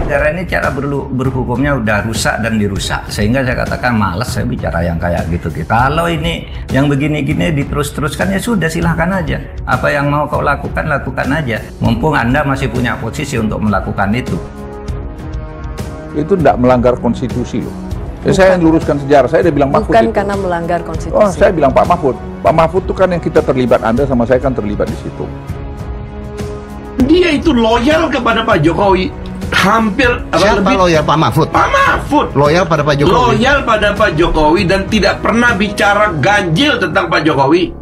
negara ini cara berhukumnya udah rusak dan dirusak, sehingga saya katakan malas saya bicara yang kayak gitu. Kalau ini yang begini-gini diterus-teruskan, ya sudah, silahkan aja. Apa yang mau kau lakukan, lakukan aja. Mumpung Anda masih punya posisi untuk melakukan itu. Itu tidak melanggar konstitusi loh. Ya, saya yang luruskan sejarah, saya udah bilang Mahfud. Bukan itu karena melanggar konstitusi. Oh, saya bilang Pak Mahfud. Pak Mahfud itu kan yang kita terlibat, Anda sama saya kan terlibat di situ. Dia itu loyal kepada Pak Jokowi. Hampir siapa lebih loyal? Pak Mahfud. Pak Mahfud Loyal pada Pak Jokowi. Loyal pada Pak Jokowi dan tidak pernah bicara ganjil tentang Pak Jokowi.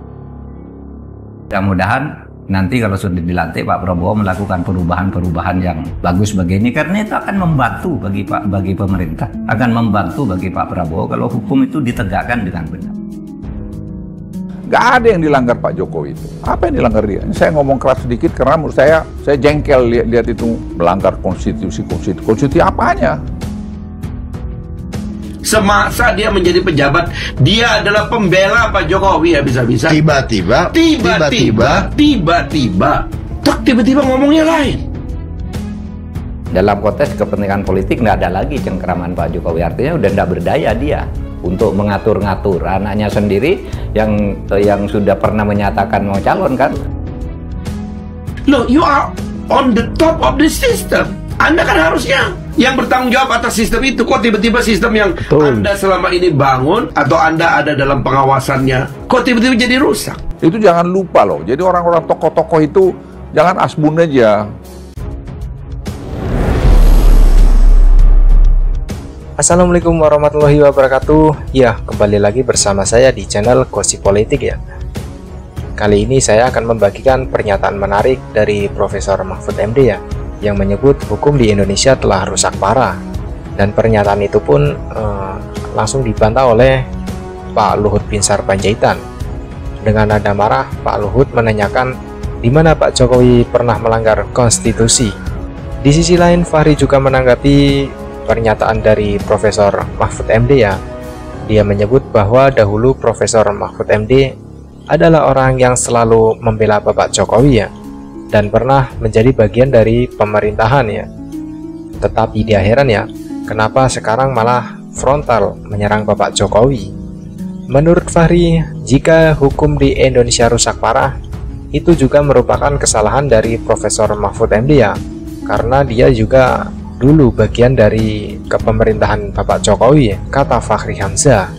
Mudah-mudahan nanti kalau sudah dilantik Pak Prabowo melakukan perubahan-perubahan yang bagus begini, karena itu akan membantu bagi pemerintah, akan membantu bagi Pak Prabowo kalau hukum itu ditegakkan dengan benar. Gak ada yang dilanggar Pak Jokowi itu. Apa yang dilanggar dia? Saya ngomong keras sedikit karena menurut saya jengkel lihat itu melanggar konstitusi apanya? Semasa dia menjadi pejabat, dia adalah pembela Pak Jokowi habis-habisan. Tiba-tiba ngomongnya lain. Dalam konteks kepentingan politik nggak ada lagi cengkeraman Pak Jokowi, artinya udah nggak berdaya dia untuk mengatur-ngatur anaknya sendiri yang sudah pernah menyatakan mau calon kan. Loh, you are on the top of the system. Anda kan harusnya yang bertanggung jawab atas sistem itu. Kok tiba-tiba sistem yang Anda selama ini bangun atau Anda ada dalam pengawasannya, kok tiba-tiba jadi rusak? Itu jangan lupa loh. Jadi orang-orang tokoh-tokoh itu jangan asbun aja. Assalamualaikum warahmatullahi wabarakatuh. Ya, kembali lagi bersama saya di channel Gosip Politik ya. Kali ini saya akan membagikan pernyataan menarik dari Profesor Mahfud MD ya, yang menyebut hukum di Indonesia telah rusak parah. Dan pernyataan itu pun langsung dibantah oleh Pak Luhut Binsar Panjaitan. Dengan nada marah, Pak Luhut menanyakan di mana Pak Jokowi pernah melanggar konstitusi. Di sisi lain, Fahri juga menanggapi pernyataan dari Profesor Mahfud MD ya. Dia menyebut bahwa dahulu Profesor Mahfud MD adalah orang yang selalu membela Bapak Jokowi ya, dan pernah menjadi bagian dari pemerintahan ya. Tetapi dia heran ya, kenapa sekarang malah frontal menyerang Bapak Jokowi. Menurut Fahri, jika hukum di Indonesia rusak parah, itu juga merupakan kesalahan dari Profesor Mahfud MD ya, karena dia juga dulu bagian dari kepemerintahan Bapak Jokowi, kata Fahri Hamzah.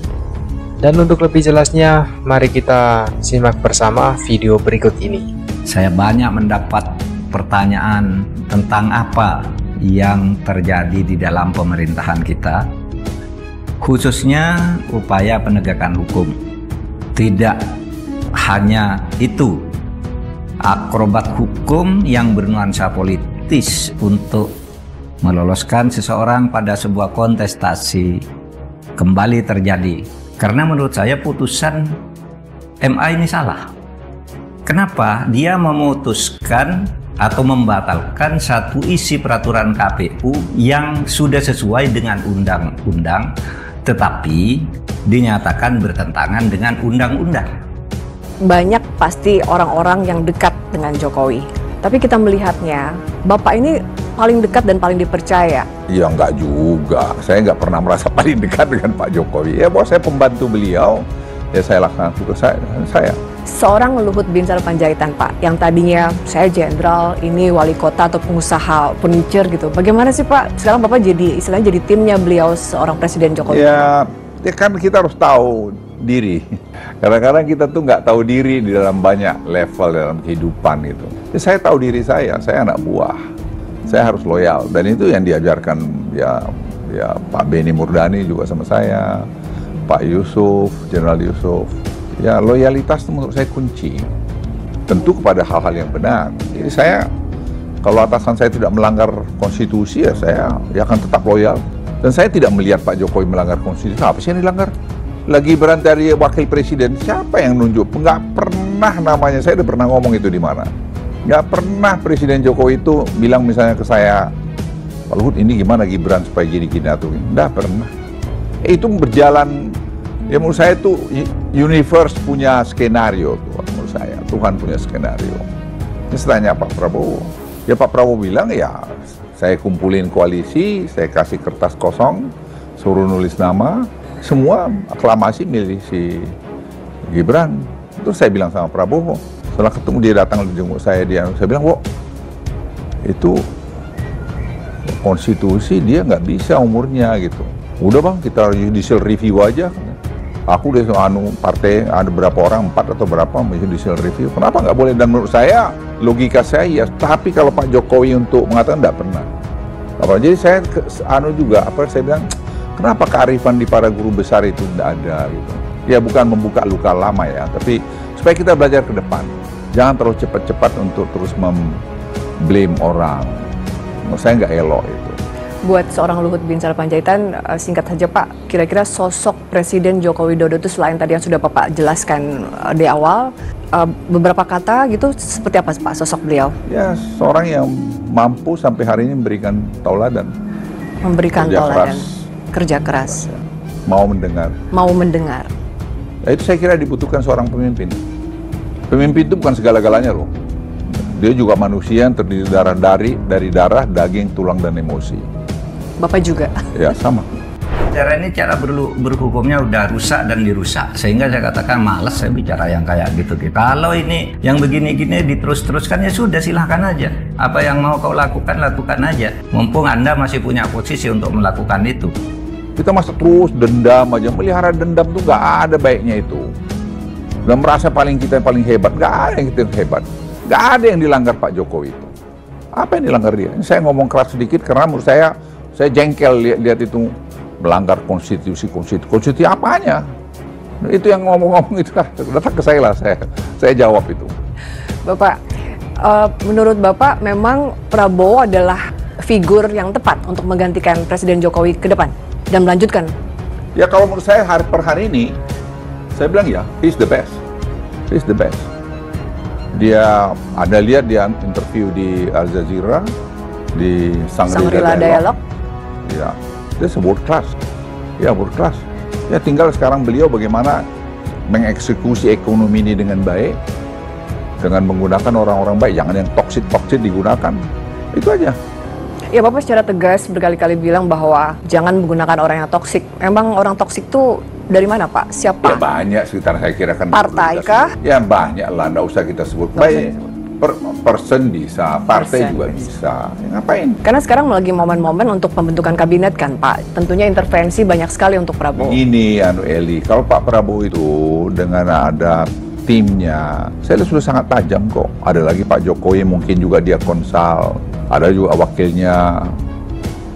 Dan untuk lebih jelasnya, mari kita simak bersama video berikut ini. Saya banyak mendapat pertanyaan tentang apa yang terjadi di dalam pemerintahan kita, khususnya upaya penegakan hukum. Tidak hanya itu, akrobat hukum yang bernuansa politis untuk meloloskan seseorang pada sebuah kontestasi kembali terjadi. Karena menurut saya putusan MA ini salah. Kenapa? Dia memutuskan atau membatalkan satu isi peraturan KPU yang sudah sesuai dengan undang-undang, tetapi dinyatakan bertentangan dengan undang-undang. Banyak pasti orang-orang yang dekat dengan Jokowi. Tapi kita melihatnya, Bapak ini paling dekat dan paling dipercaya. Ya enggak juga, saya nggak pernah merasa paling dekat dengan Pak Jokowi. Ya bahwa saya pembantu beliau, ya saya lakukan tugas saya. Seorang Luhut Binsar Panjaitan Pak, yang tadinya saya jenderal, ini wali kota atau pengusaha furniture gitu. Bagaimana sih Pak, sekarang Bapak jadi istilahnya jadi timnya beliau seorang Presiden Jokowi? Ya kan kita harus tahu diri. Kadang-kadang kita tuh nggak tahu diri di dalam banyak level dalam kehidupan gitu. Ya, saya tahu diri saya anak buah. Saya harus loyal, dan itu yang diajarkan ya Pak Beni Murdani juga sama saya, Pak Yusuf, Jenderal Yusuf. Ya loyalitas itu menurut saya kunci, tentu kepada hal-hal yang benar. Jadi saya, kalau atasan saya tidak melanggar konstitusi, ya saya akan tetap loyal. Dan saya tidak melihat Pak Jokowi melanggar konstitusi. Apa sih yang dilanggar? Lagi berhenti dari wakil presiden, siapa yang nunjuk? Nggak pernah namanya, saya udah pernah ngomong itu di mana. Nggak pernah Presiden Jokowi itu bilang misalnya ke saya, Pak Luhut ini gimana Gibran supaya gini-gini atau gini. Nggak pernah. Itu berjalan, ya menurut saya itu universe punya skenario tuh, menurut saya. Tuhan punya skenario. Ini tanya Pak Prabowo. Ya Pak Prabowo bilang ya Saya kumpulin koalisi, saya kasih kertas kosong, suruh nulis nama, semua aklamasi milih si Gibran. Terus saya bilang sama Prabowo, setelah ketemu dia datang jenguk saya bilang, "Wo, itu konstitusi dia nggak bisa umurnya gitu. Udah bang, kita judicial review aja. Aku udah partai ada berapa orang, 4 atau berapa judicial review. Kenapa nggak boleh?" Dan menurut saya, logika saya ya. Tapi kalau Pak Jokowi untuk mengatakan nggak pernah. Jadi saya saya bilang, kenapa kearifan di para guru besar itu tidak ada gitu. Ya bukan membuka luka lama ya, tapi supaya kita belajar ke depan. Jangan terlalu cepat-cepat untuk terus blame orang. Menurut saya nggak elok itu. Buat seorang Luhut Binsar Panjaitan, singkat saja Pak, kira-kira sosok Presiden Joko Widodo itu selain tadi yang sudah Bapak jelaskan di awal, beberapa kata gitu, seperti apa Pak sosok beliau? Ya, seorang yang mampu sampai hari ini memberikan tauladan. Memberikan Kerja tauladan, keras. kerja keras. Mau mendengar. Mau mendengar. Nah, itu saya kira dibutuhkan seorang pemimpin. Pemimpin itu bukan segala-galanya loh. Dia juga manusia yang terdiri dari darah, daging, tulang, dan emosi. Bapak juga? Ya, sama. Cara berhukumnya udah rusak dan dirusak. Sehingga saya katakan males saya bicara yang kayak gitu. Kalau ini yang begini-gini diterus-teruskan ya sudah, silahkan aja. Apa yang mau kau lakukan aja. Mumpung Anda masih punya posisi untuk melakukan itu. Kita masa terus dendam aja, melihara dendam tuh nggak ada baiknya itu. Dan merasa kita paling hebat, nggak ada yang kita hebat. Nggak ada yang dilanggar Pak Jokowi itu. Apa yang dilanggar dia? Saya ngomong keras sedikit karena menurut saya jengkel lihat itu melanggar konstitusi apanya? Itu yang ngomong-ngomong itu datang ke saya lah, saya jawab itu. Bapak, menurut Bapak memang Prabowo adalah figur yang tepat untuk menggantikan Presiden Jokowi ke depan dan melanjutkan? Ya kalau menurut saya per hari ini, saya bilang ya, he's the best. He's the best. Dia lihat dia interview di Al Jazeera, di Shangri-La Dialogue. Ya, dia world class. Ya, world class. Ya, tinggal sekarang beliau bagaimana mengeksekusi ekonomi ini dengan baik, dengan menggunakan orang-orang baik, jangan yang toxic digunakan. Itu aja. Ya, Bapak secara tegas berkali-kali bilang bahwa jangan menggunakan orang yang toksik. Emang orang toksik itu dari mana, Pak? Siapa? Ya banyak sekitar, saya kira kan. Partai kah? Ya banyak lah, nggak usah kita sebut. Baik, person bisa, partai juga bisa. Ya, ngapain? Karena sekarang lagi momen-momen untuk pembentukan kabinet kan, Pak. Tentunya intervensi banyak sekali untuk Prabowo. Ini Eli, kalau Pak Prabowo itu dengan ada timnya, saya sudah sangat tajam kok. Ada lagi Pak Jokowi mungkin juga dia konsal. Ada juga wakilnya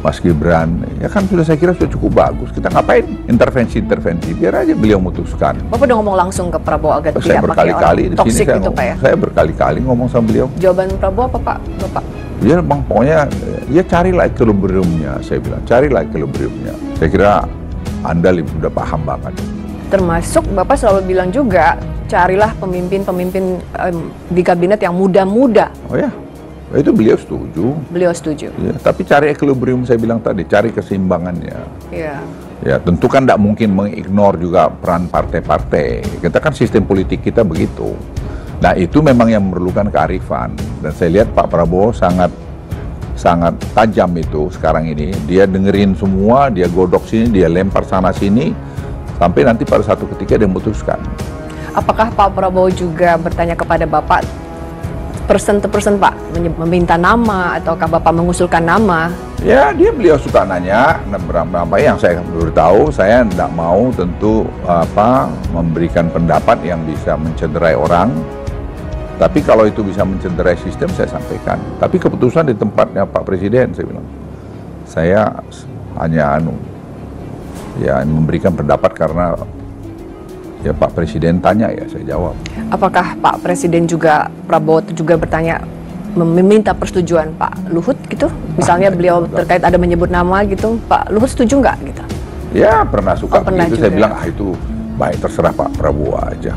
Mas Gibran. Ya kan saya kira sudah cukup bagus. Kita ngapain intervensi? Biar aja beliau memutuskan. Bapak udah ngomong langsung ke Prabowo agar saya tidak pakai orang toksik gitu, Pak ya? Saya berkali-kali ngomong sama beliau. Jawaban Prabowo apa, Pak? Bapak? Ya bang, pokoknya ya carilah equilibriumnya, saya bilang. Carilah equilibriumnya. Saya kira Anda udah paham banget. Termasuk Bapak selalu bilang juga, carilah pemimpin-pemimpin di kabinet yang muda-muda. Oh ya? Itu beliau setuju. Beliau setuju. Ya, tapi cari equilibrium saya bilang tadi, cari keseimbangannya. Iya. Ya, tentu kan tidak mungkin mengignore juga peran partai-partai. Kita kan sistem politik kita begitu. Nah, itu memang yang memerlukan kearifan. Dan saya lihat Pak Prabowo sangat tajam itu sekarang ini. Dia dengerin semua, dia godok sini, dia lempar sana sini, sampai nanti pada satu ketika dia memutuskan. Apakah Pak Prabowo juga bertanya kepada Bapak person to person, Pak, meminta nama ataukah Bapak mengusulkan nama? Ya, beliau suka nanya berapa yang saya beritahu. Saya tidak mau tentu memberikan pendapat yang bisa mencederai orang. Tapi kalau itu bisa mencederai sistem, saya sampaikan. Tapi keputusan di tempatnya Pak Presiden, saya bilang. Saya hanya memberikan pendapat karena ya Pak Presiden tanya, ya saya jawab. Apakah Pak Presiden juga, Prabowo juga bertanya, meminta persetujuan Pak Luhut gitu? Misalnya beliau terkait ada menyebut nama gitu, Pak Luhut setuju nggak gitu? Ya pernah suka pernah begitu, juga. saya bilang itu baik, terserah Pak Prabowo aja.